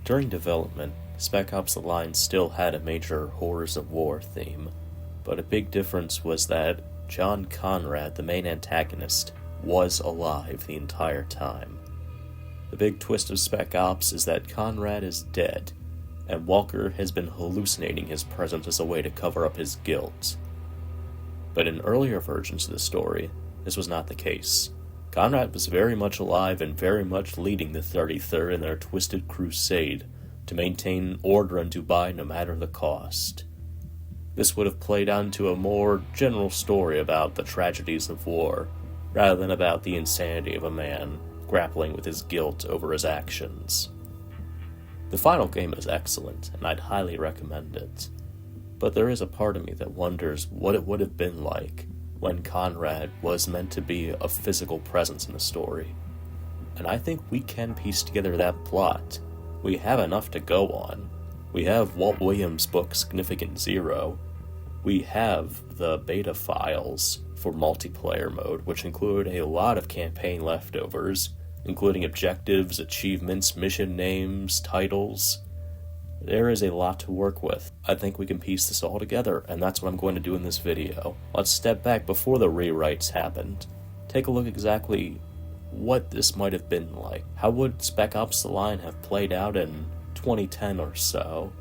During development, Spec Ops: The Line still had a major Horrors of War theme, but a big difference was that John Konrad, the main antagonist, was alive the entire time. The big twist of Spec Ops is that Konrad is dead, and Walker has been hallucinating his presence as a way to cover up his guilt. But in earlier versions of the story, this was not the case. Konrad was very much alive and very much leading the 33rd in their twisted crusade to maintain order in Dubai no matter the cost. This would have played out into a more general story about the tragedies of war, rather than about the insanity of a man grappling with his guilt over his actions. The final game is excellent, and I'd highly recommend it. But there is a part of me that wonders what it would have been like when Konrad was meant to be a physical presence in the story. And I think we can piece together that plot. We have enough to go on. We have Walt Williams' book Significant Zero. We have the beta files for multiplayer mode, which include a lot of campaign leftovers, including objectives, achievements, mission names, titles. There is a lot to work with. I think we can piece this all together, and that's what I'm going to do in this video. Let's step back before the rewrites happened. Take a look exactly what this might have been like. How would Spec Ops: The Line have played out in 2010 or so,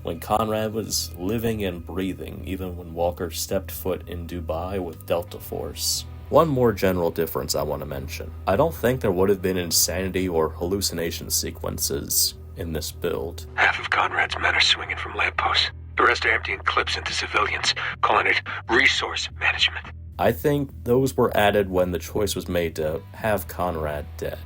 when Konrad was living and breathing even when Walker stepped foot in Dubai with Delta Force? One more general difference I want to mention. I don't think there would have been insanity or hallucination sequences in this build. Half of Konrad's men are swinging from lampposts. The rest are emptying clips into civilians, calling it resource management. I think those were added when the choice was made to have Konrad dead.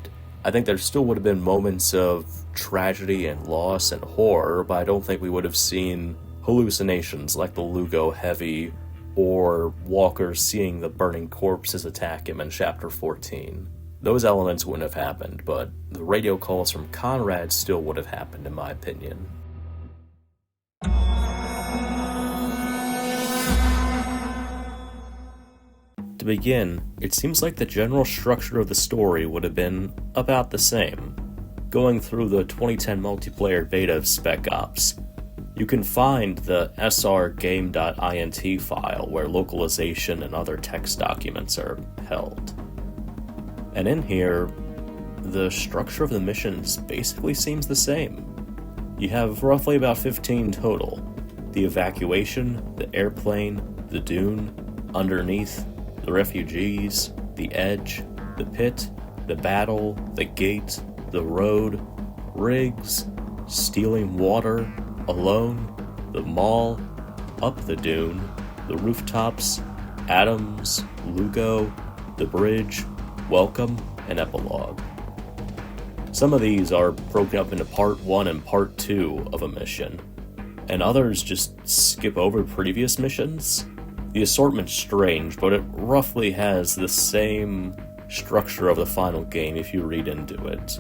I think there still would have been moments of tragedy and loss and horror, but I don't think we would have seen hallucinations like the Lugo heavy or Walker seeing the burning corpses attack him in Chapter 14. Those elements wouldn't have happened, but the radio calls from Konrad still would have happened, in my opinion. To begin, it seems like the general structure of the story would have been about the same. Going through the 2010 multiplayer beta of Spec Ops, you can find the srgame.int file where localization and other text documents are held. And in here, the structure of the missions basically seems the same. You have roughly about 15 total. The Evacuation, the Airplane, the Dune, Underneath, the Refugees, the Edge, the Pit, the Battle, the Gate, the Road, Rigs, Stealing Water, Alone, the Mall, Up the Dune, the Rooftops, Atoms, Lugo, the Bridge, Welcome, and Epilog. Some of these are broken up into Part 1 and Part 2 of a mission, and others just skip over previous missions. The assortment's strange, but it roughly has the same structure of the final game if you read into it.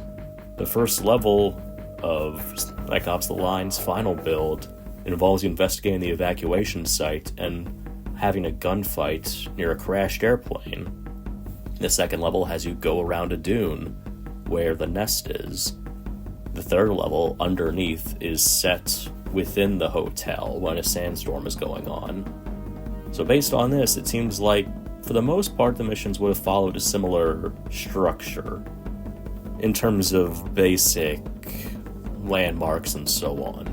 The first level of Spec Ops: The Line's final build involves you investigating the evacuation site and having a gunfight near a crashed airplane. The second level has you go around a dune, where the nest is. The third level, Underneath, is set within the hotel when a sandstorm is going on. So based on this, it seems like, for the most part, the missions would have followed a similar structure, in terms of basic landmarks and so on.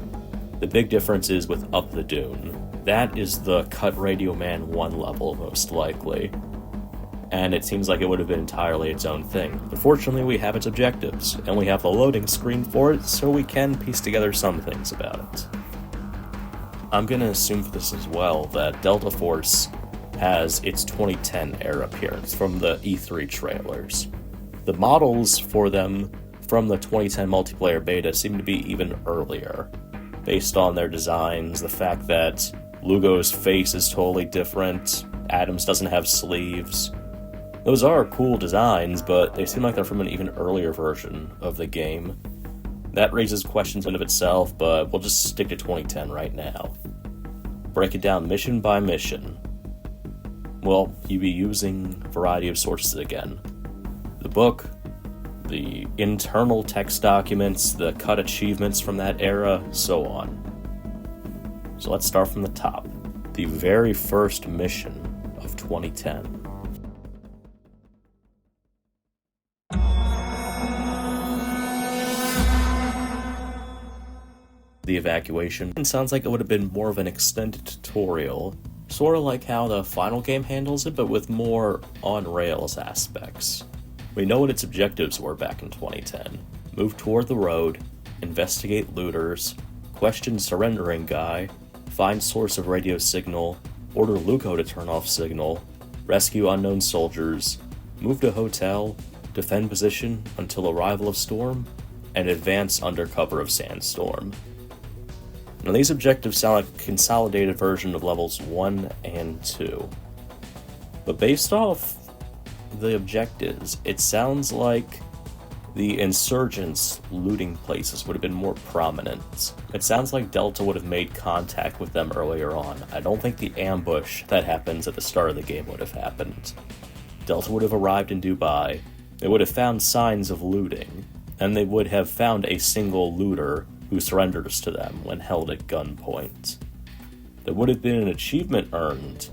The big difference is with Up the Dune. That is the Cut Radio Man 1 level, most likely. And it seems like it would have been entirely its own thing. Unfortunately, we have its objectives, and we have the loading screen for it, so we can piece together some things about it. I'm gonna assume for this as well that Delta Force has its 2010 era appearance from the E3 trailers. The models for them from the 2010 multiplayer beta seem to be even earlier, based on their designs, the fact that Lugo's face is totally different, Adams doesn't have sleeves. Those are cool designs, but they seem like they're from an even earlier version of the game. That raises questions in of itself, but we'll just stick to 2010 right now. Break it down mission by mission. Well, you'd be using a variety of sources again. The book, the internal text documents, the cut achievements from that era, so on. So let's start from the top. The very first mission of 2010. The Evacuation. It sounds like it would have been more of an extended tutorial, sort of like how the final game handles it, but with more on-rails aspects. We know what its objectives were back in 2010. Move toward the road, investigate looters, question surrendering guy, find source of radio signal, order Lugo to turn off signal, rescue unknown soldiers, move to hotel, defend position until arrival of storm, and advance under cover of sandstorm. Now these objectives sound like a consolidated version of levels 1 and 2. But based off the objectives, it sounds like the insurgents looting places would have been more prominent. It sounds like Delta would have made contact with them earlier on. I don't think the ambush that happens at the start of the game would have happened. Delta would have arrived in Dubai, they would have found signs of looting, and they would have found a single looter who surrenders to them when held at gunpoint. There would have been an achievement earned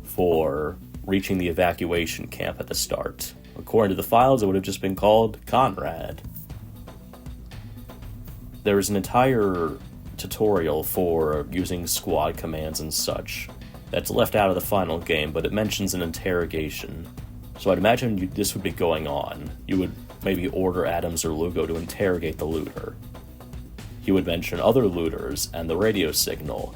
for reaching the evacuation camp at the start. According to the files, it would have just been called Konrad. There is an entire tutorial for using squad commands and such that's left out of the final game, but it mentions an interrogation. So I'd imagine this would be going on. You would maybe order Adams or Lugo to interrogate the looter. He would mention other looters and the radio signal.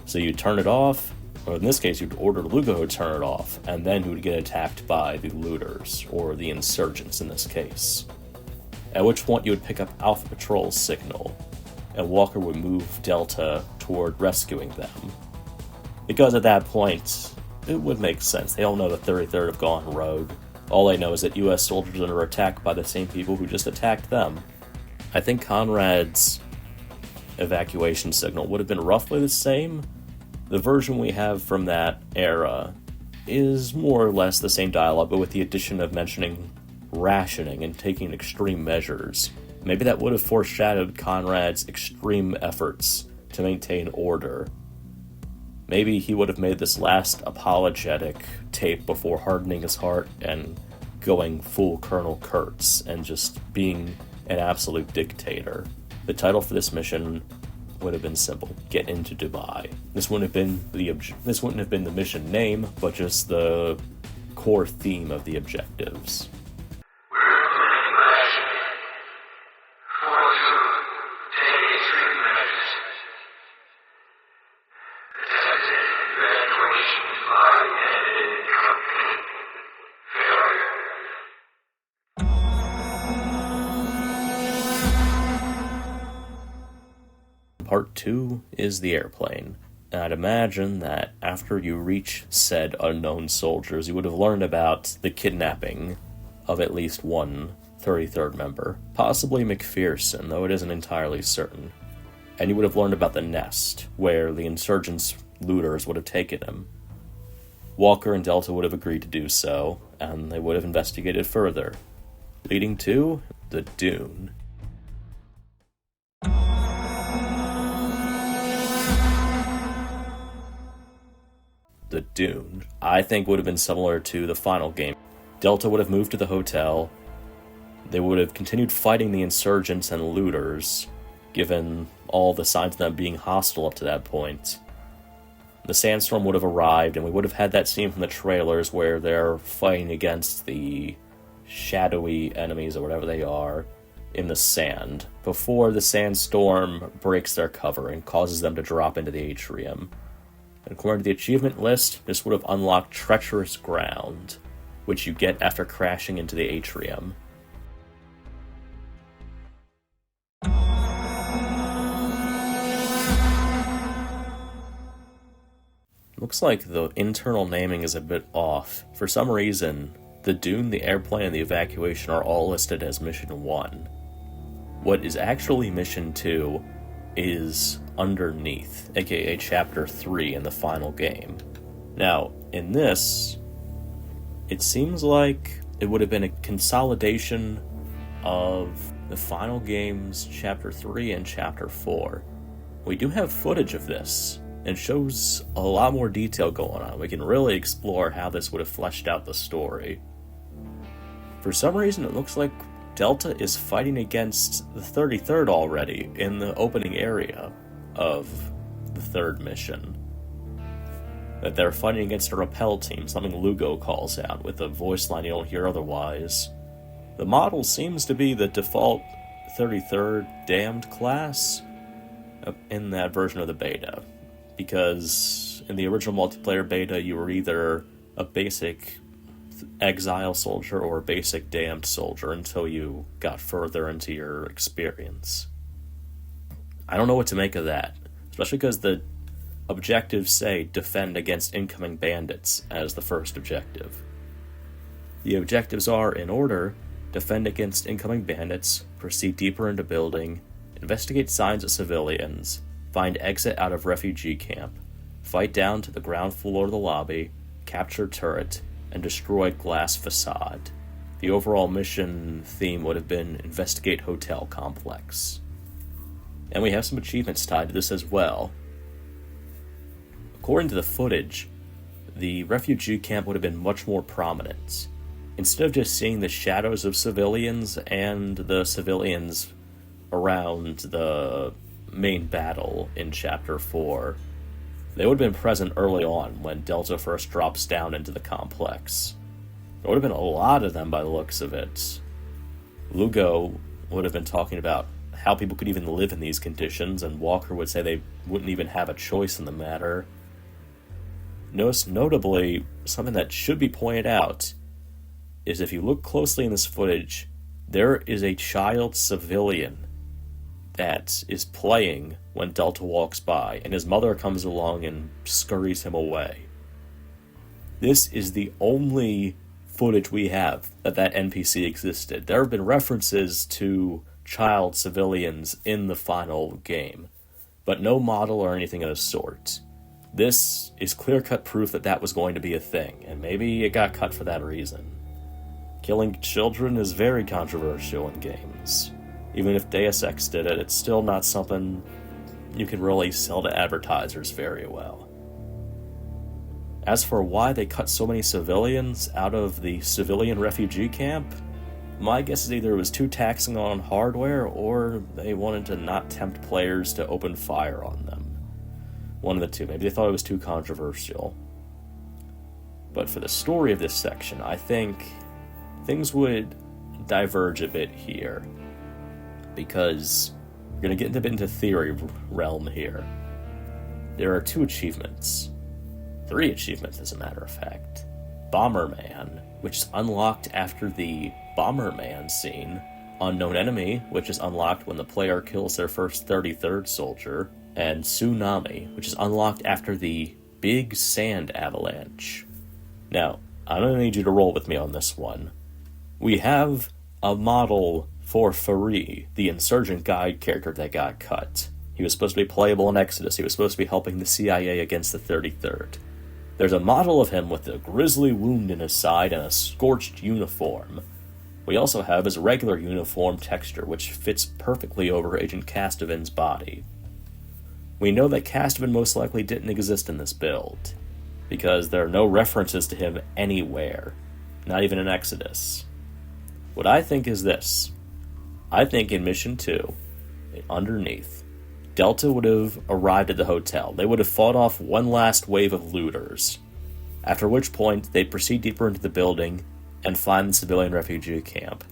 So you'd turn it off, or in this case, you'd order Lugo to turn it off, and then he would get attacked by the looters, or the insurgents in this case. At which point you would pick up Alpha Patrol's signal, and Walker would move Delta toward rescuing them. Because at that point, it would make sense. They all know the 33rd have gone rogue. All they know is that US soldiers are under attack by the same people who just attacked them. I think Konrad's evacuation signal would have been roughly the same. The version we have from that era is more or less the same dialogue, but with the addition of mentioning rationing and taking extreme measures. Maybe that would have foreshadowed Konrad's extreme efforts to maintain order. Maybe he would have made this last apologetic tape before hardening his heart and going full Colonel Kurtz and just being an absolute dictator. The title for this mission would have been simple: Get into Dubai. This wouldn't have been the mission name, but just the core theme of the objectives. Part 2 is the airplane. And I'd imagine that after you reach said unknown soldiers, you would have learned about the kidnapping of at least one 33rd member, possibly McPherson, though it isn't entirely certain. And you would have learned about the nest, where the insurgents' looters would have taken him. Walker and Delta would have agreed to do so, and they would have investigated further, leading to the Dune. The Dune, I think, would have been similar to the final game. Delta would have moved to the hotel. They would have continued fighting the insurgents and looters, given all the signs of them being hostile up to that point. The sandstorm would have arrived, and we would have had that scene from the trailers where they're fighting against the shadowy enemies, or whatever they are, in the sand, before the sandstorm breaks their cover and causes them to drop into the atrium. And according to the achievement list, this would have unlocked Treacherous Ground, which you get after crashing into the atrium. Looks like the internal naming is a bit off. For some reason, the Dune, the airplane, and the evacuation are all listed as Mission 1. What is actually Mission 2 is underneath, aka Chapter 3 in the final game. Now, in this, it seems like it would have been a consolidation of the final games, Chapter 3 and Chapter 4. We do have footage of this, and shows a lot more detail going on. We can really explore how this would have fleshed out the story. For some reason, it looks like Delta is fighting against the 33rd already in the opening area of the 3rd mission. That they're fighting against a repel team, something Lugo calls out with a voice line you don't hear otherwise. The model seems to be the default 33rd Damned class in that version of the beta, because in the original multiplayer beta you were either a basic exile soldier or a basic damned soldier until you got further into your experience. I don't know what to make of that, especially because the objectives say defend against incoming bandits as the first objective. The objectives are, in order, defend against incoming bandits, proceed deeper into building, investigate signs of civilians, find exit out of refugee camp, fight down to the ground floor of the lobby, capture turret, and destroy glass facade. The overall mission theme would have been investigate hotel complex. And we have some achievements tied to this as well. According to the footage, the refugee camp would have been much more prominent. Instead of just seeing the shadows of civilians and the civilians around the main battle in Chapter 4, they would have been present early on when Delta first drops down into the complex. There would have been a lot of them by the looks of it. Lugo would have been talking about how people could even live in these conditions, and Walker would say they wouldn't even have a choice in the matter. Most notably, something that should be pointed out is if you look closely in this footage, there is a child civilian that is playing when Delta walks by, and his mother comes along and scurries him away. This is the only footage we have that NPC existed. There have been references to child civilians in the final game, but no model or anything of the sort. This is clear-cut proof that that was going to be a thing, and maybe it got cut for that reason. Killing children is very controversial in games. Even if Deus Ex did it, it's still not something you can really sell to advertisers very well. As for why they cut so many civilians out of the civilian refugee camp, my guess is either it was too taxing on hardware, or they wanted to not tempt players to open fire on them. One of the two. Maybe they thought it was too controversial. But for the story of this section, I think things would diverge a bit here, because we're going to get a bit into theory realm here. There are 2 achievements. 3 achievements, as a matter of fact. Bomberman, which is unlocked after the Bomberman scene. Unknown Enemy, which is unlocked when the player kills their first 33rd soldier. And Tsunami, which is unlocked after the Big Sand Avalanche. Now, I'm going to need you to roll with me on this one. We have a model for Farid, the insurgent guide character that got cut. He was supposed to be playable in Exodus. He was supposed to be helping the CIA against the 33rd. There's a model of him with a grisly wound in his side and a scorched uniform. We also have his regular uniform texture, which fits perfectly over Agent Castivan's body. We know that Castivan most likely didn't exist in this build, because there are no references to him anywhere, not even in Exodus. What I think is this. I think in Mission 2, underneath, Delta would have arrived at the hotel. They would have fought off one last wave of looters, after which point they'd proceed deeper into the building and find the civilian refugee camp.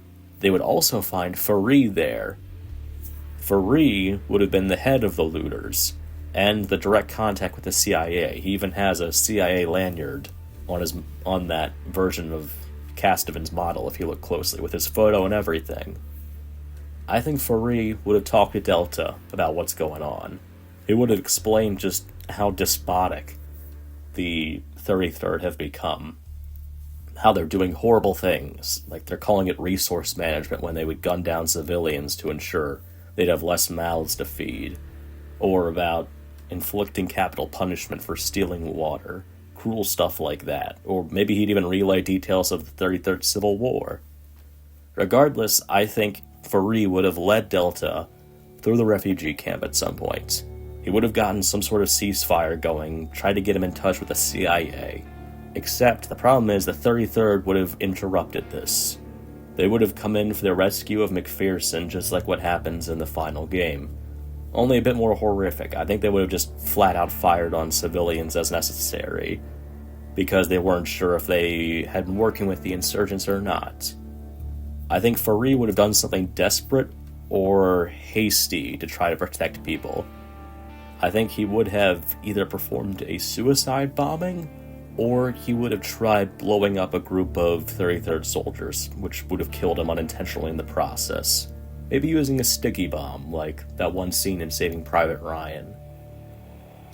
They would also find Farid there. Farid would have been the head of the looters, and the direct contact with the CIA. He even has a CIA lanyard on that version of Castivan's model, if you look closely, with his photo and everything. I think Farid would have talked to Delta about what's going on. He would have explained just how despotic the 33rd have become. How they're doing horrible things, like they're calling it resource management when they would gun down civilians to ensure they'd have less mouths to feed, or about inflicting capital punishment for stealing water, cruel stuff like that, or maybe he'd even relay details of the 33rd Civil War. Regardless, I think Faree would have led Delta through the refugee camp at some point. He would have gotten some sort of ceasefire going, tried to get him in touch with the CIA. Except the problem is the 33rd would have interrupted this. They would have come in for the rescue of McPherson, just like what happens in the final game. Only a bit more horrific. I think they would have just flat out fired on civilians as necessary, because they weren't sure if they had been working with the insurgents or not. I think Faree would have done something desperate or hasty to try to protect people. I think he would have either performed a suicide bombing, or he would have tried blowing up a group of 33rd soldiers, which would have killed him unintentionally in the process. Maybe using a sticky bomb, like that one scene in Saving Private Ryan.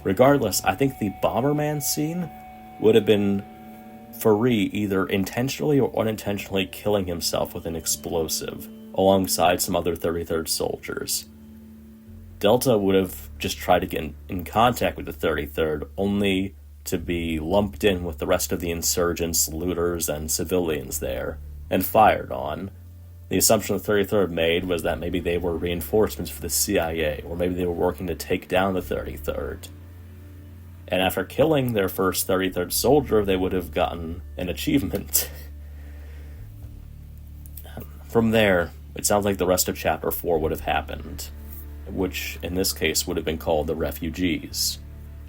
Regardless, I think the Bomberman scene would have been Faree either intentionally or unintentionally killing himself with an explosive, alongside some other 33rd soldiers. Delta would have just tried to get in contact with the 33rd, only to be lumped in with the rest of the insurgents, looters, and civilians there, and fired on. The assumption the 33rd made was that maybe they were reinforcements for the CIA, or maybe they were working to take down the 33rd. And after killing their first 33rd soldier, they would have gotten an achievement. From there, it sounds like the rest of Chapter 4 would have happened, which in this case would have been called the Refugees.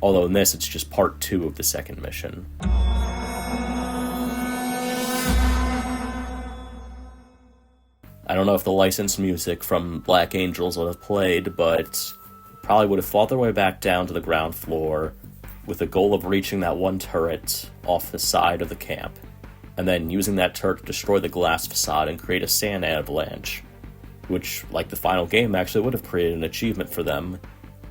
Although in this, it's just part 2 of the second mission. I don't know if the licensed music from Black Angels would have played, but probably would have fought their way back down to the ground floor with the goal of reaching that one turret off the side of the camp, and then using that turret to destroy the glass facade and create a sand avalanche, which, like the final game, actually would have created an achievement for them,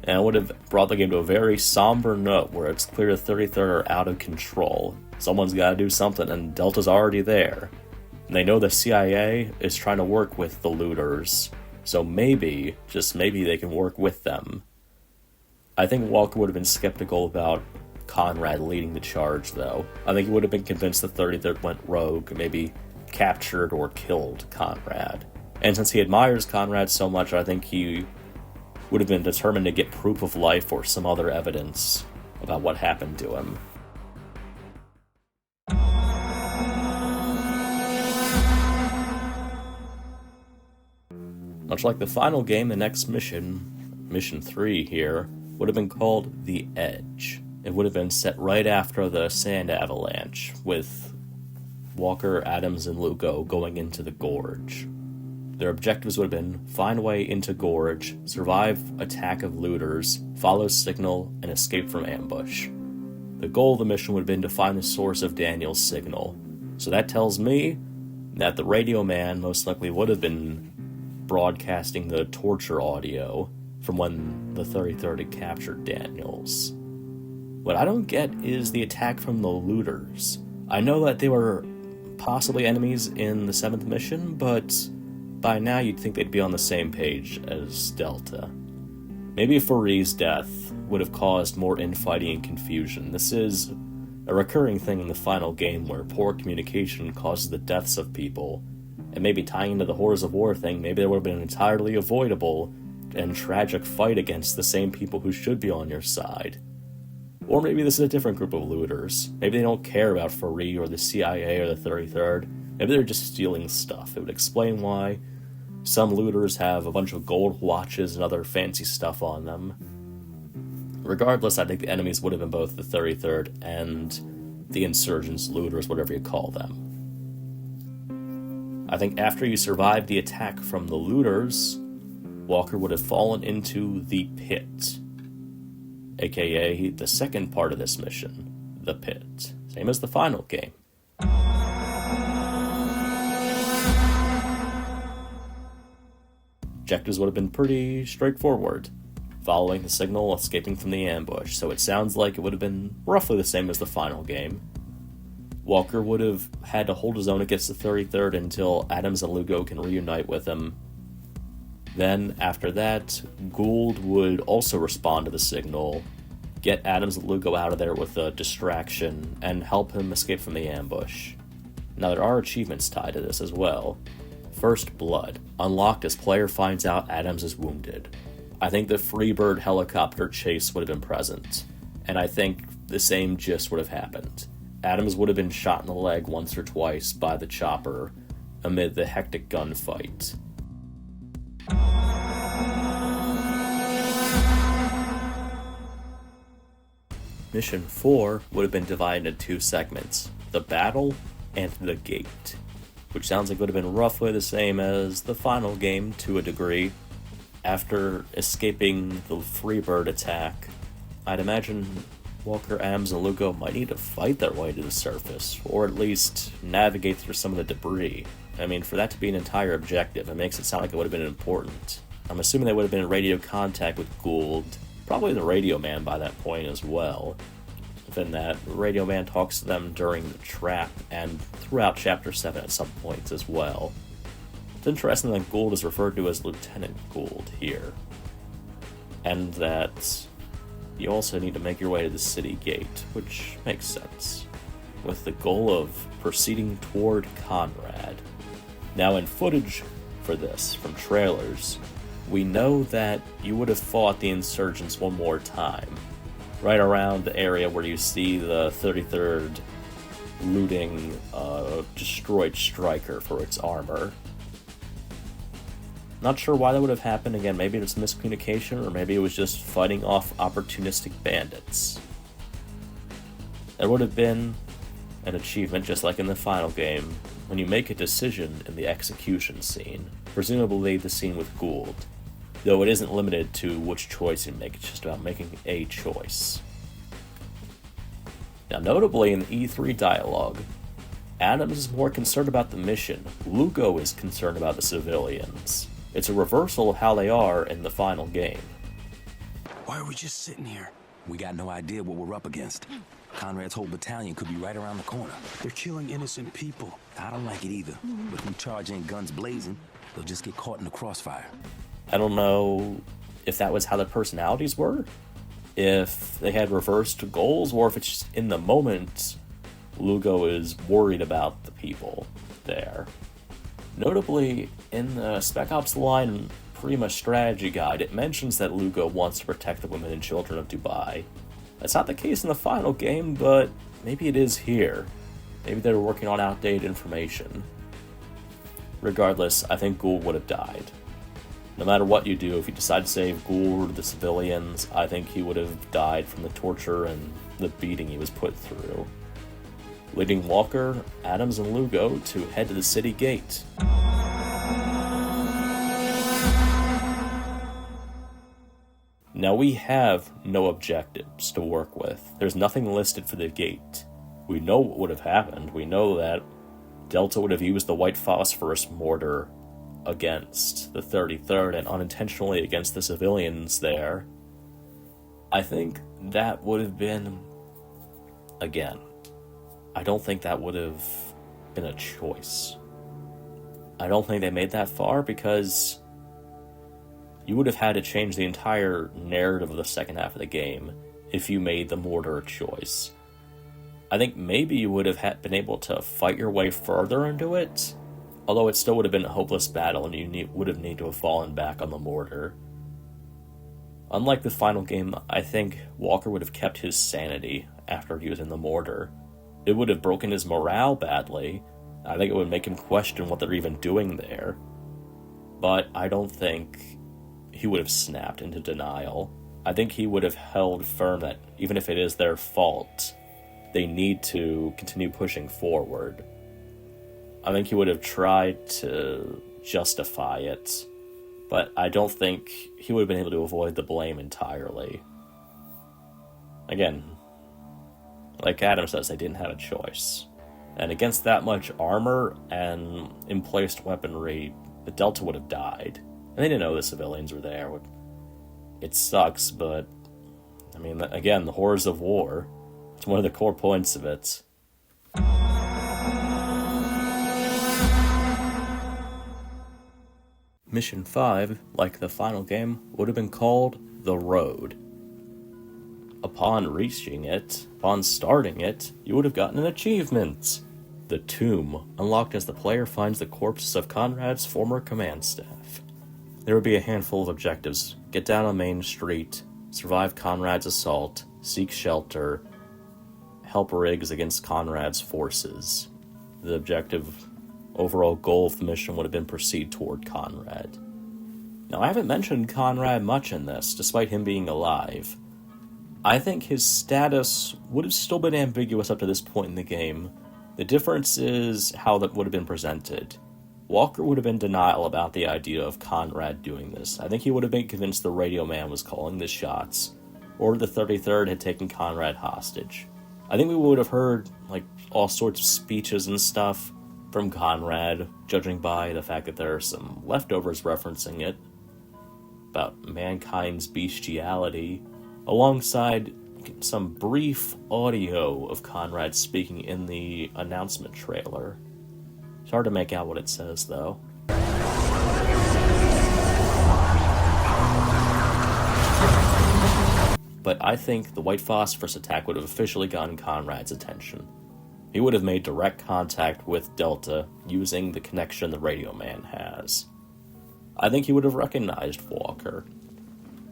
and it would have brought the game to a very somber note where it's clear the 33rd are out of control. Someone's got to do something, and Delta's already there. And they know the CIA is trying to work with the looters, so maybe, just maybe, they can work with them. I think Walker would have been skeptical about Konrad leading the charge, though. I think he would have been convinced the 33rd went rogue, maybe captured or killed Konrad. And since he admires Konrad so much, I think he would have been determined to get proof of life or some other evidence about what happened to him. Much like the final game, the next mission, Mission 3 here, would have been called The Edge. It would have been set right after the sand avalanche, with Walker, Adams, and Lugo going into the gorge. Their objectives would have been find way into gorge, survive attack of looters, follow signal, and escape from ambush. The goal of the mission would have been to find the source of Daniel's signal. So that tells me that the radio man most likely would have been broadcasting the torture audio from when the 33rd had captured Daniels. What I don't get is the attack from the looters. I know that they were possibly enemies in the 7th mission, but by now you'd think they'd be on the same page as Delta. Maybe Faree's death would have caused more infighting and confusion. This is a recurring thing in the final game where poor communication causes the deaths of people. And maybe tying into the Horrors of War thing, maybe there would have been an entirely avoidable and tragic fight against the same people who should be on your side. Or maybe this is a different group of looters. Maybe they don't care about Faree or the CIA or the 33rd. Maybe they're just stealing stuff. It would explain why some looters have a bunch of gold watches and other fancy stuff on them. Regardless, I think the enemies would have been both the 33rd and the insurgents, looters, whatever you call them. I think after you survived the attack from the looters, Walker would have fallen into the pit, aka the second part of this mission, the pit. Same as the final game. Objectives would have been pretty straightforward. Following the signal, escaping from the ambush, so it sounds like it would have been roughly the same as the final game. Walker would have had to hold his own against the 33rd until Adams and Lugo can reunite with him. Then, after that, Gould would also respond to the signal, get Adams and Lugo out of there with a distraction, and help him escape from the ambush. Now, there are achievements tied to this as well. First Blood, unlocked as player finds out Adams is wounded. I think the Freebird helicopter chase would have been present, and I think the same gist would have happened. Adams would have been shot in the leg once or twice by the chopper amid the hectic gunfight. Mission 4 would have been divided into 2 segments, the battle and the gate, which sounds like it would have been roughly the same as the final game to a degree. After escaping the Freebird attack, I'd imagine Walker, Adams, and Lugo might need to fight their way to the surface, or at least navigate through some of the debris. I mean, for that to be an entire objective, it makes it sound like it would have been important. I'm assuming they would have been in radio contact with Gould, probably the radio man by that point as well. Within that, the radio man talks to them during the trap and throughout Chapter 7 at some points as well. It's interesting that Gould is referred to as Lieutenant Gould here, and that you also need to make your way to the city gate, which makes sense, with the goal of proceeding toward Konrad. Now, in footage for this from trailers, we know that you would have fought the insurgents one more time, right around the area where you see the 33rd looting a destroyed Striker for its armor. Not sure why that would have happened. Again, maybe it's miscommunication, or maybe it was just fighting off opportunistic bandits. There would have been an achievement, just like in the final game, when you make a decision in the execution scene, presumably the scene with Gould, though it isn't limited to which choice you make, it's just about making a choice. Now, notably in the E3 dialogue, Adams is more concerned about the mission. Lugo is concerned about the civilians. It's a reversal of how they are in the final game. Why are we just sitting here? We got no idea what we're up against. Konrad's whole battalion could be right around the corner. They're killing innocent people. I don't like it either. But if we charge in guns blazing, they'll just get caught in the crossfire. I don't know if that was how the personalities were, if they had reversed goals, or if it's just in the moment Lugo is worried about the people there. Notably, in the Spec Ops line Prima strategy guide, it mentions that Lugo wants to protect the women and children of Dubai. That's not the case in the final game, but maybe it is here. Maybe they're working on outdated information. Regardless, I think Gould would have died. No matter what you do, if you decide to save Gould or the civilians, I think he would have died from the torture and the beating he was put through. Leading Walker, Adams, and Lugo to head to the city gate. Now we have no objectives to work with. There's nothing listed for the gate. We know what would have happened. We know that Delta would have used the White Phosphorus mortar against the 33rd and unintentionally against the civilians there. I think that would have been, again, I don't think that would have been a choice. I don't think they made that far because you would have had to change the entire narrative of the second half of the game if you made the mortar a choice. I think maybe you would have been able to fight your way further into it, although it still would have been a hopeless battle and you would have needed to have fallen back on the mortar. Unlike the final game, I think Walker would have kept his sanity after using the mortar. It would have broken his morale badly. I think it would make him question what they're even doing there. But I don't think he would have snapped into denial. I think he would have held firm that even if it is their fault, they need to continue pushing forward. I think he would have tried to justify it, but I don't think he would have been able to avoid the blame entirely. Again, like Adam says, they didn't have a choice. And against that much armor and emplaced weaponry, the Delta would have died. And they didn't know the civilians were there. It sucks, but, I mean, again, the horrors of war. It's one of the core points of it. Mission 5, like the final game, would have been called The Road. Upon reaching it, upon starting it, you would have gotten an achievement. The Tomb, unlocked as the player finds the corpses of Konrad's former command staff. There would be a handful of objectives: get down on Main Street, survive Konrad's assault, seek shelter, help Riggs against Konrad's forces. The overall goal of the mission would have been proceed toward Konrad. Now, I haven't mentioned Konrad much in this, despite him being alive. I think his status would have still been ambiguous up to this point in the game. The difference is how that would have been presented. Walker would have been in denial about the idea of Konrad doing this. I think he would have been convinced the radio man was calling the shots, or the 33rd had taken Konrad hostage. I think we would have heard, all sorts of speeches and stuff from Konrad, judging by the fact that there are some leftovers referencing it, about mankind's bestiality, alongside some brief audio of Konrad speaking in the announcement trailer. It's hard to make out what it says, though. But I think the White Phosphorus attack would have officially gotten Konrad's attention. He would have made direct contact with Delta using the connection the radio man has. I think he would have recognized Walker,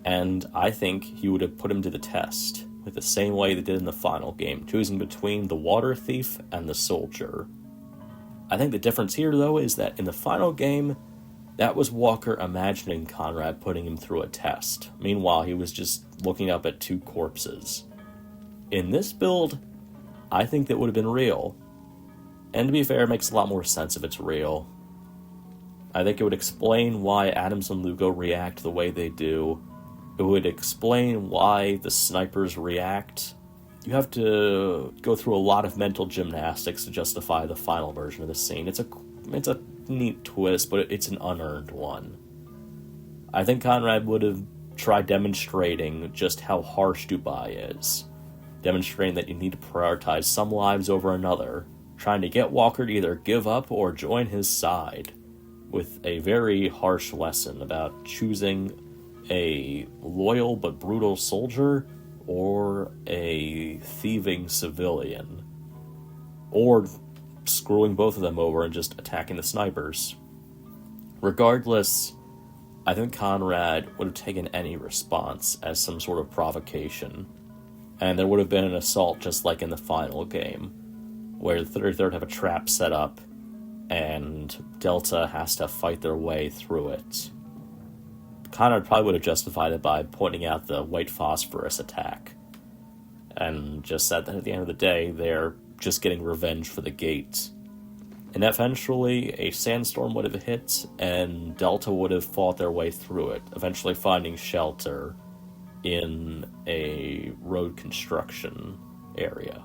and I think he would have put him to the test, with the same way they did in the final game, choosing between the water thief and the soldier. I think the difference here, though, is that in the final game, that was Walker imagining Konrad putting him through a test. Meanwhile, he was just looking up at two corpses. In this build, I think that would have been real. And to be fair, it makes a lot more sense if it's real. I think it would explain why Adams and Lugo react the way they do. It would explain why the snipers react. You have to go through a lot of mental gymnastics to justify the final version of the scene. It's a neat twist, but it's an unearned one. I think Konrad would have tried demonstrating just how harsh Dubai is. Demonstrating that you need to prioritize some lives over another, trying to get Walker to either give up or join his side, with a very harsh lesson about choosing a loyal but brutal soldier or a thieving civilian, or screwing both of them over and just attacking the snipers. Regardless, I think Konrad would have taken any response as some sort of provocation, and there would have been an assault just like in the final game, where the 33rd have a trap set up, and Delta has to fight their way through it. Konrad probably would have justified it by pointing out the White Phosphorus attack, and just said that at the end of the day, they're just getting revenge for the gate. And eventually, a sandstorm would have hit, and Delta would have fought their way through it, eventually finding shelter in a road construction area.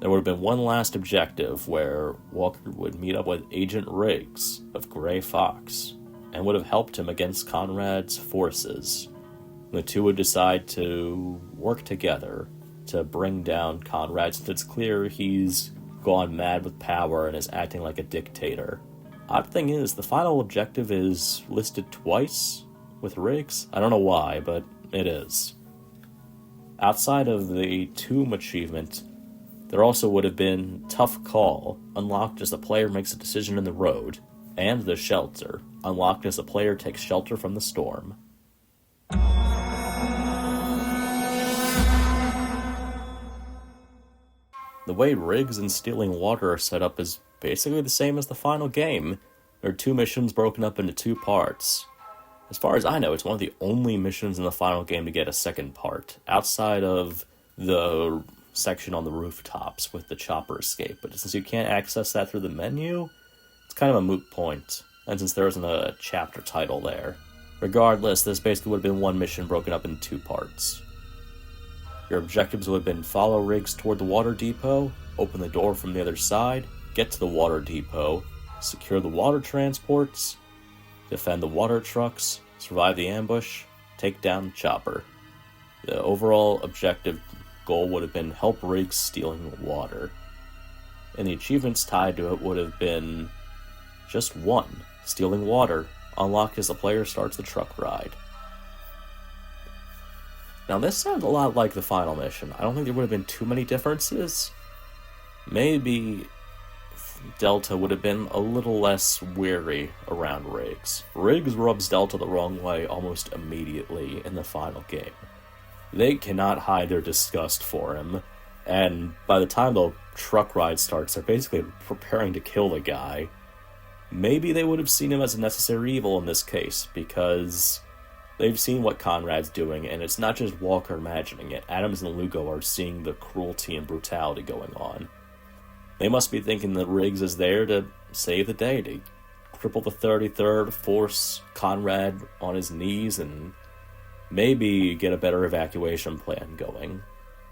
There would have been one last objective where Walker would meet up with Agent Riggs of Grey Fox, and would have helped him against Konrad's forces. The two would decide to work together to bring down Konrad, since it's clear he's gone mad with power and is acting like a dictator. Odd thing is, the final objective is listed twice with Riggs. I don't know why, but it is. Outside of the Tomb achievement, there also would have been Tough Call, unlocked as the player makes a decision in the road, and the Shelter, unlocked as the player takes shelter from the storm. The way Riggs and Stealing Water are set up is basically the same as the final game. There are two missions broken up into two parts. As far as I know, it's one of the only missions in the final game to get a second part, outside of the section on the rooftops with the chopper escape. But since you can't access that through the menu, it's kind of a moot point, and since there isn't a chapter title there. Regardless, this basically would have been one mission broken up into two parts. Your objectives would have been follow Riggs toward the water depot, open the door from the other side, get to the water depot, secure the water transports, defend the water trucks, survive the ambush, take down the chopper. The overall objective goal would have been help Riggs stealing water. And the achievements tied to it would have been just one, stealing water, unlocked as the player starts the truck ride. Now this sounds a lot like the final mission. I don't think there would have been too many differences. Maybe Delta would have been a little less wary around Riggs. Riggs rubs Delta the wrong way almost immediately in the final game. They cannot hide their disgust for him, and by the time the truck ride starts, they're basically preparing to kill the guy. Maybe they would have seen him as a necessary evil in this case, because they've seen what Konrad's doing, and it's not just Walker imagining it. Adams and Lugo are seeing the cruelty and brutality going on. They must be thinking that Riggs is there to save the day, to cripple the 33rd, force Konrad on his knees, and maybe get a better evacuation plan going.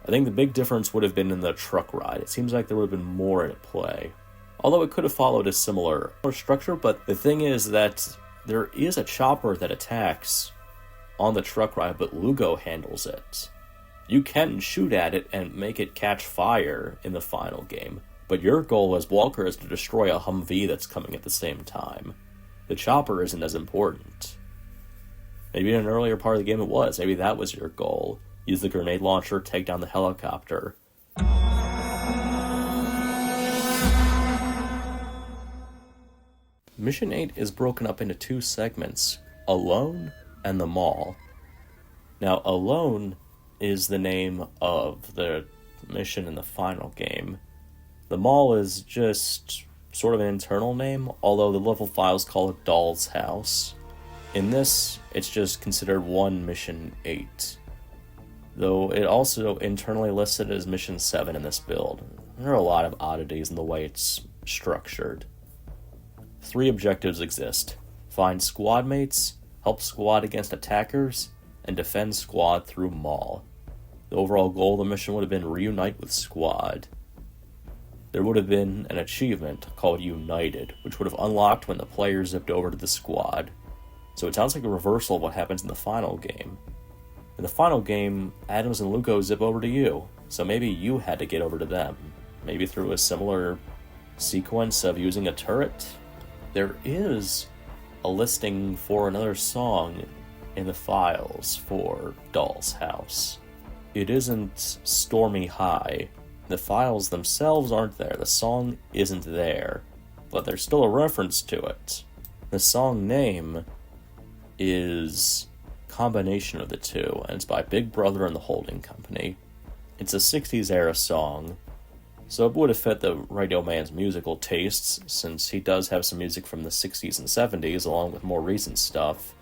I think the big difference would have been in the truck ride. It seems like there would have been more at play. Although it could have followed a similar structure, but the thing is that there is a chopper that attacks on the truck ride, but Lugo handles it. You can shoot at it and make it catch fire in the final game, but your goal as Walker is to destroy a Humvee that's coming at the same time. The chopper isn't as important. Maybe in an earlier part of the game it was. Maybe that was your goal. Use the grenade launcher, take down the helicopter. Mission 8 is broken up into two segments, Alone and the Mall. Now, Alone is the name of the mission in the final game. The Mall is just sort of an internal name, although the level files call it Doll's House. In this, it's just considered one Mission 8. Though it also internally listed as Mission 7 in this build. There are a lot of oddities in the way it's structured. 3 objectives exist. Find squad mates, help squad against attackers, and defend squad through Mall. The overall goal of the mission would have been reunite with squad. There would have been an achievement called United, which would have unlocked when the player zipped over to the squad. So it sounds like a reversal of what happens in the final game. In the final game, Adams and Lugo zip over to you, so maybe you had to get over to them. Maybe through a similar sequence of using a turret? There is a listing for another song in the files for Doll's House. It isn't Stormy High. The files themselves aren't there. The song isn't there, but there's still a reference to it. The song name is combination of the two, and it's by Big Brother and the Holding Company. It's a 60s era song, so it would have fit the Radio Man's musical tastes, since he does have some music from the 60s and 70s, along with more recent stuff.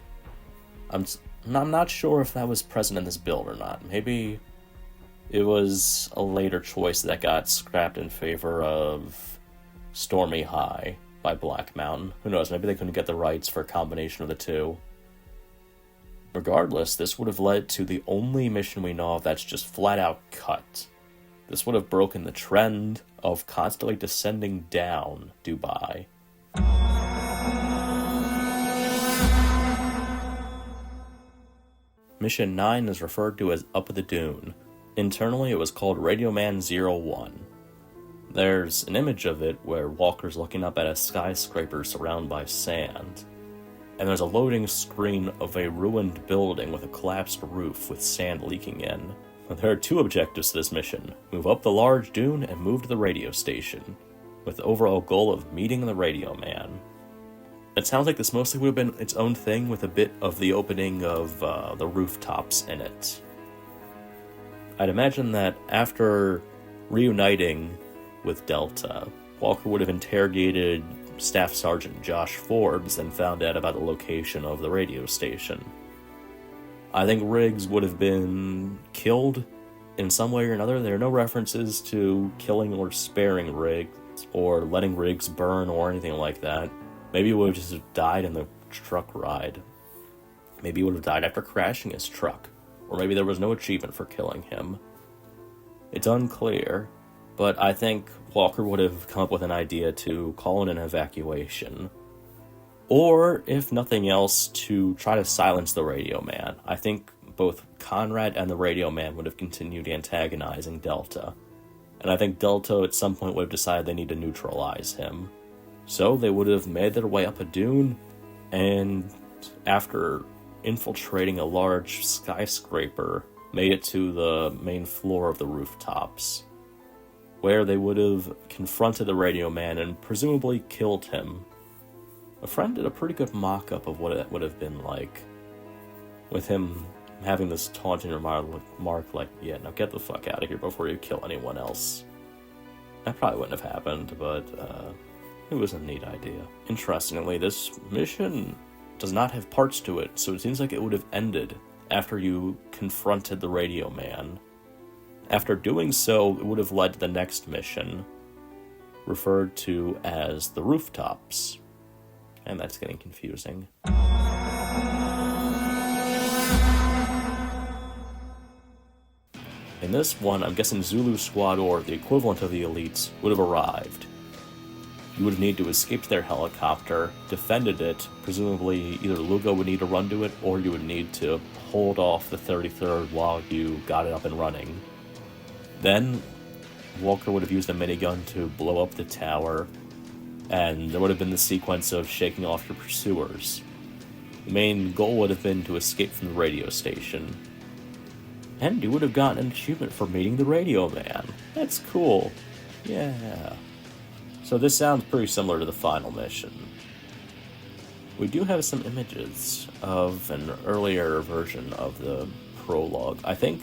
I'm not sure if that was present in this build or not. Maybe it was a later choice that got scrapped in favor of Stormy High by Black Mountain. Who knows, maybe they couldn't get the rights for a combination of the two. Regardless, this would have led to the only mission we know of that's just flat out cut. This would have broken the trend of constantly descending down Dubai. Mission 9 is referred to as Up the Dune. Internally, it was called Radio Man 01. There's an image of it where Walker's looking up at a skyscraper surrounded by sand. And there's a loading screen of a ruined building with a collapsed roof with sand leaking in. There are 2 objectives to this mission. Move up the large dune and move to the radio station, with the overall goal of meeting the Radio Man. It sounds like this mostly would have been its own thing, with a bit of the opening of the rooftops in it. I'd imagine that after reuniting with Delta, Walker would have interrogated Staff Sergeant Josh Forbes and found out about the location of the radio station. I think Riggs would have been killed in some way or another. There are no references to killing or sparing Riggs, or letting Riggs burn or anything like that. Maybe he would have just died in the truck ride. Maybe he would have died after crashing his truck. Or maybe there was no achievement for killing him. It's unclear, but I think Walker would have come up with an idea to call in an evacuation. Or, if nothing else, to try to silence the Radio Man. I think both Konrad and the Radio Man would have continued antagonizing Delta. And I think Delta at some point would have decided they need to neutralize him. So they would have made their way up a dune, and after infiltrating a large skyscraper, made it to the main floor of the rooftops. where they would have confronted the radio man and presumably killed him. A friend did a pretty good mock-up of what it would have been like, with him having this taunting remark like, yeah, now get the fuck out of here before you kill anyone else. That probably wouldn't have happened, but it was a neat idea. Interestingly, this mission does not have parts to it, so it seems like it would have ended after you confronted the radio man. After doing so, it would have led to the next mission, referred to as the Rooftops. And that's getting confusing. In this one, I'm guessing Zulu Squad, or the equivalent of the elites, would have arrived. You would need to escape to their helicopter, defended it, presumably either Lugo would need to run to it, or you would need to hold off the 33rd while you got it up and running. Then, Walker would have used a minigun to blow up the tower, and there would have been the sequence of shaking off your pursuers. The main goal would have been to escape from the radio station. And you would have gotten an achievement for meeting the radio man. That's cool. Yeah. So this sounds pretty similar to the final mission. We do have some images of an earlier version of the prologue. I think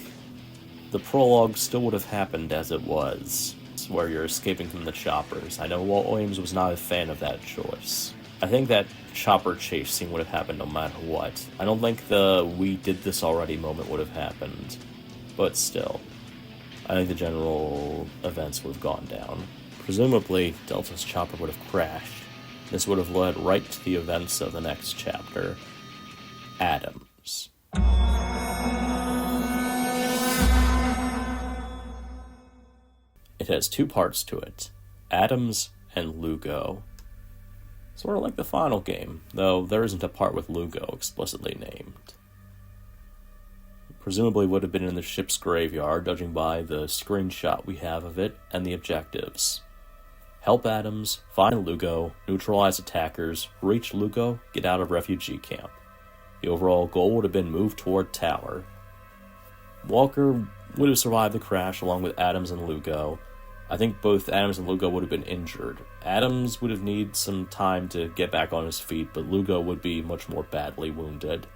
the prologue still would have happened as it was, where you're escaping from the choppers. I know Walt Williams was not a fan of that choice. I think that chopper chase scene would have happened no matter what. I don't think the "we did this already" moment would have happened, but still, I think the general events would have gone down. Presumably, Delta's chopper would have crashed. This would have led right to the events of the next chapter, Adams. It has two parts to it, Adams and Lugo. Sort of like the final game, though there isn't a part with Lugo explicitly named. Presumably would have been in the ship's graveyard, judging by the screenshot we have of it and the objectives. Help Adams, find Lugo, neutralize attackers, reach Lugo, get out of refugee camp. The overall goal would have been move toward tower. Walker would have survived the crash along with Adams and Lugo. I think both Adams and Lugo would have been injured. Adams would have needed some time to get back on his feet, but Lugo would be much more badly wounded.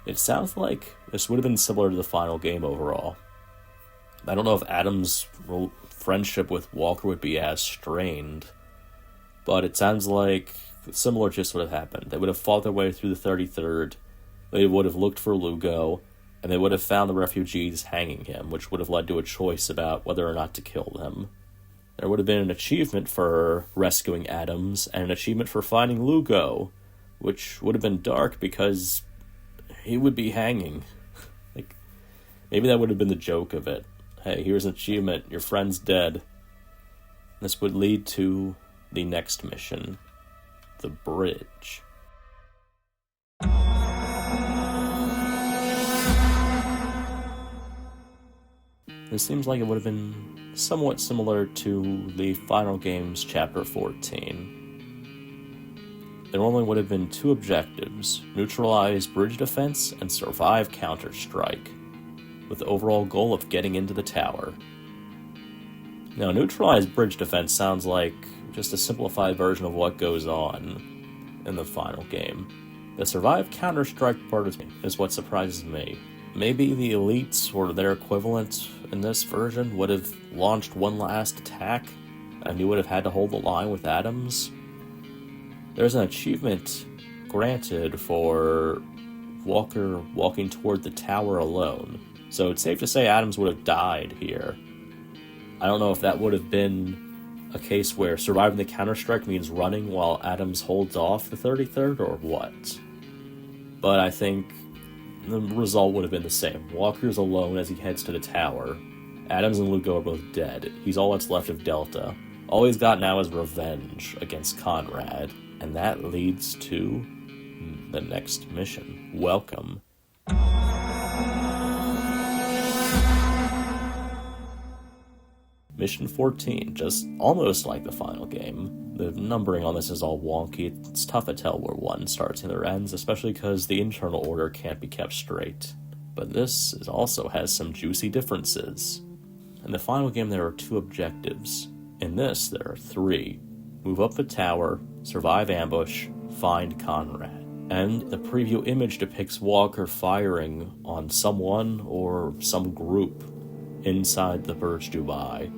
It sounds like this would have been similar to the final game overall. I don't know if Adams' friendship with Walker would be as strained, but it sounds like similar gist would have happened. They would have fought their way through the 33rd, they would have looked for Lugo, and they would have found the refugees hanging him, which would have led to a choice about whether or not to kill them. There would have been an achievement for rescuing Adams, and an achievement for finding Lugo, which would have been dark because he would be hanging. Maybe that would have been the joke of it. Hey, here's an achievement, your friend's dead. This would lead to the next mission, the bridge. This seems like it would have been somewhat similar to the final game's Chapter 14. There only would have been two objectives: neutralize bridge defense and survive counter-strike, with the overall goal of getting into the tower. Now, neutralize bridge defense sounds like just a simplified version of what goes on in the final game. The survive counter-strike part is what surprises me. Maybe the elites, or their equivalent in this version, would have launched one last attack, and you would have had to hold the line with Adams. There's an achievement granted for Walker walking toward the tower alone, so it's safe to say Adams would have died here. I don't know if that would have been a case where surviving the counter-strike means running while Adams holds off the 33rd, or what. But I think the result would have been the same. Walker's alone as he heads to the tower. Adams and Lugo are both dead. He's all that's left of Delta. All he's got now is revenge against Konrad, and that leads to the next mission. Welcome. Mission 14, just almost like the final game. The numbering on this is all wonky. It's tough to tell where one starts and the other ends, especially because the internal order can't be kept straight. But this also has some juicy differences. In the final game, there are 2 objectives. In this, there are 3. Move up the tower, survive ambush, find Konrad. And the preview image depicts Walker firing on someone or some group inside the Burj Dubai.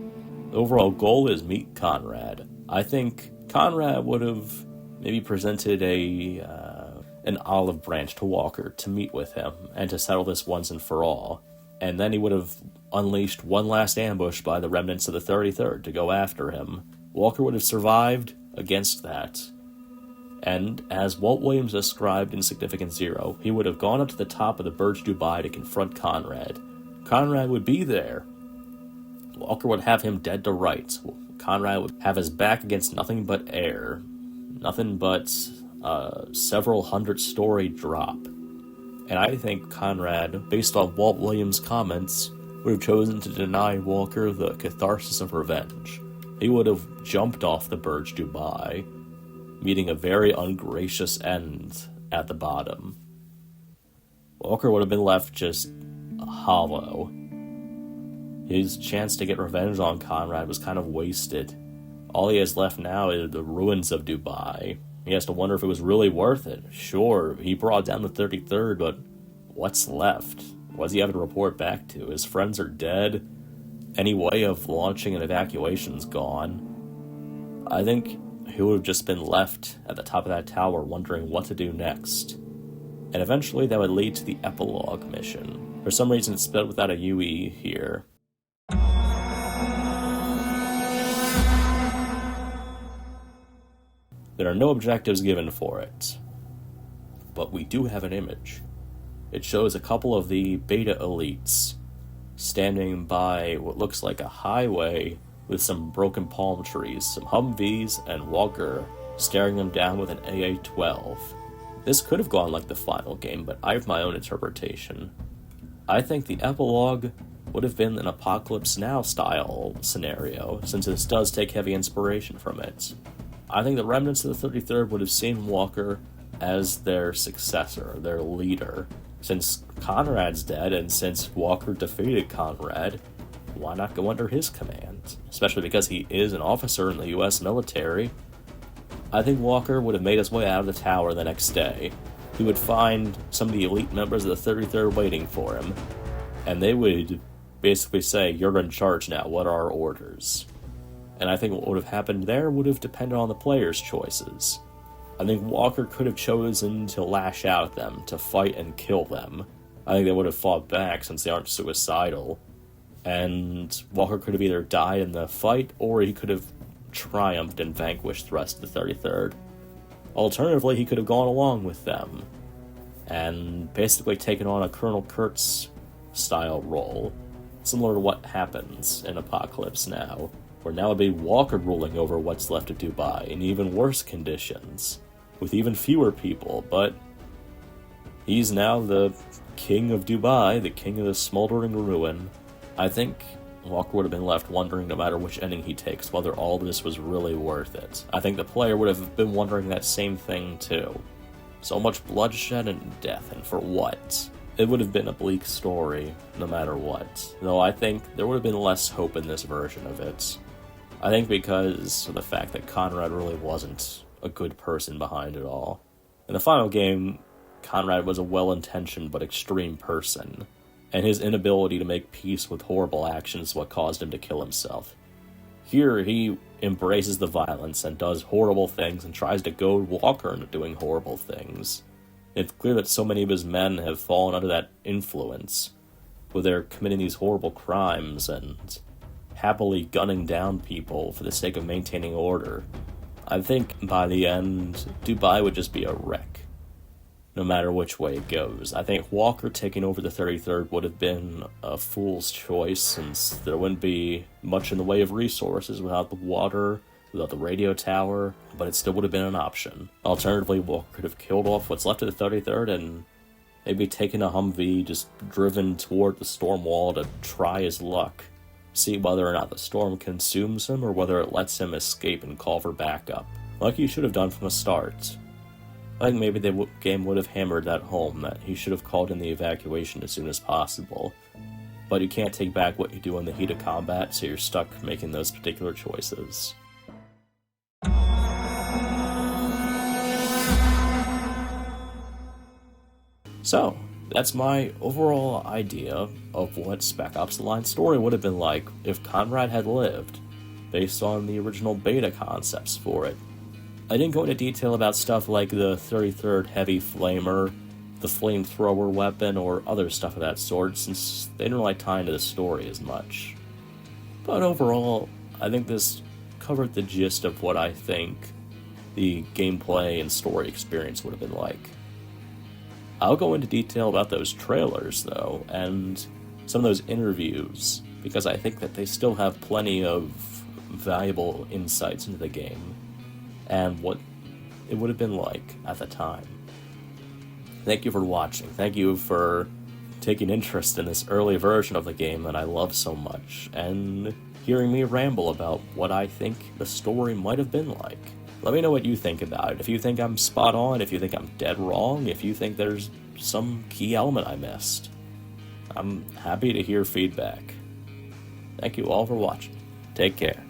The overall goal is meet Konrad. I think Konrad would have maybe presented an olive branch to Walker to meet with him and to settle this once and for all. And then he would have unleashed one last ambush by the remnants of the 33rd to go after him. Walker would have survived against that. And as Walt Williams described in Significant Zero, he would have gone up to the top of the Burj Dubai to confront Konrad. Konrad would be there. Walker would have him dead to rights. Konrad would have his back against nothing but air. Nothing but several 100-story drop. And I think Konrad, based on Walt Williams' comments, would have chosen to deny Walker the catharsis of revenge. He would have jumped off the Burj Dubai, meeting a very ungracious end at the bottom. Walker would have been left just hollow. His chance to get revenge on Konrad was kind of wasted. All he has left now is the ruins of Dubai. He has to wonder if it was really worth it. Sure, he brought down the 33rd, but what's left? What does he have to report back to? His friends are dead. Any way of launching an evacuation's gone. I think he would have just been left at the top of that tower wondering what to do next. And eventually that would lead to the Epilog mission. For some reason it's spelled without a UE here. There are no objectives given for it, but we do have an image. It shows a couple of the beta elites standing by what looks like a highway with some broken palm trees, some Humvees, and Walker staring them down with an AA-12. This could have gone like the final game, but I have my own interpretation. I think the Epilog would have been an Apocalypse Now style scenario, since this does take heavy inspiration from it. I think the remnants of the 33rd would have seen Walker as their successor, their leader. Since Konrad's dead, and since Walker defeated Konrad, why not go under his command? Especially because he is an officer in the US military. I think Walker would have made his way out of the tower the next day. He would find some of the elite members of the 33rd waiting for him, and they would basically say, "You're in charge now, what are our orders?" And I think what would have happened there would have depended on the players' choices. I think Walker could have chosen to lash out at them, to fight and kill them. I think they would have fought back since they aren't suicidal. And Walker could have either died in the fight, or he could have triumphed and vanquished the rest of the 33rd. Alternatively, he could have gone along with them and basically taken on a Colonel Kurtz-style role, similar to what happens in Apocalypse Now, where now it'd be Walker ruling over what's left of Dubai in even worse conditions, with even fewer people, but he's now the king of Dubai, the king of the smoldering ruin. I think Walker would have been left wondering, no matter which ending he takes, whether all this was really worth it. I think the player would have been wondering that same thing too. So much bloodshed and death, and for what? It would have been a bleak story, no matter what. Though I think there would have been less hope in this version of it. I think because of the fact that Konrad really wasn't a good person behind it all. In the final game, Konrad was a well-intentioned but extreme person, and his inability to make peace with horrible actions is what caused him to kill himself. Here, he embraces the violence and does horrible things and tries to goad Walker into doing horrible things. It's clear that so many of his men have fallen under that influence, where they're committing these horrible crimes and happily gunning down people for the sake of maintaining order. I think by the end, Dubai would just be a wreck, no matter which way it goes. I think Walker taking over the 33rd would have been a fool's choice, since there wouldn't be much in the way of resources without the water, without the radio tower, but it still would have been an option. Alternatively, Walker could have killed off what's left of the 33rd and maybe taken a Humvee, just driven toward the storm wall to try his luck. See whether or not the storm consumes him, or whether it lets him escape and call for backup, like he should have done from the start. I think maybe the game would have hammered that home, that he should have called in the evacuation as soon as possible. but you can't take back what you do in the heat of combat, so you're stuck making those particular choices. So, that's my overall idea of what Spec Ops: The Line story would have been like if Konrad had lived, based on the original beta concepts for it. I didn't go into detail about stuff like the 33rd Heavy Flamer, the flamethrower weapon, or other stuff of that sort, since they didn't really tie into the story as much. But overall, I think this covered the gist of what I think the gameplay and story experience would have been like. I'll go into detail about those trailers, though, and some of those interviews, because I think that they still have plenty of valuable insights into the game and what it would have been like at the time. Thank you for watching. Thank you for taking interest in this early version of the game that I love so much, and hearing me ramble about what I think the story might have been like. Let me know what you think about it. If you think I'm spot on, if you think I'm dead wrong, if you think there's some key element I missed. I'm happy to hear feedback. Thank you all for watching. Take care.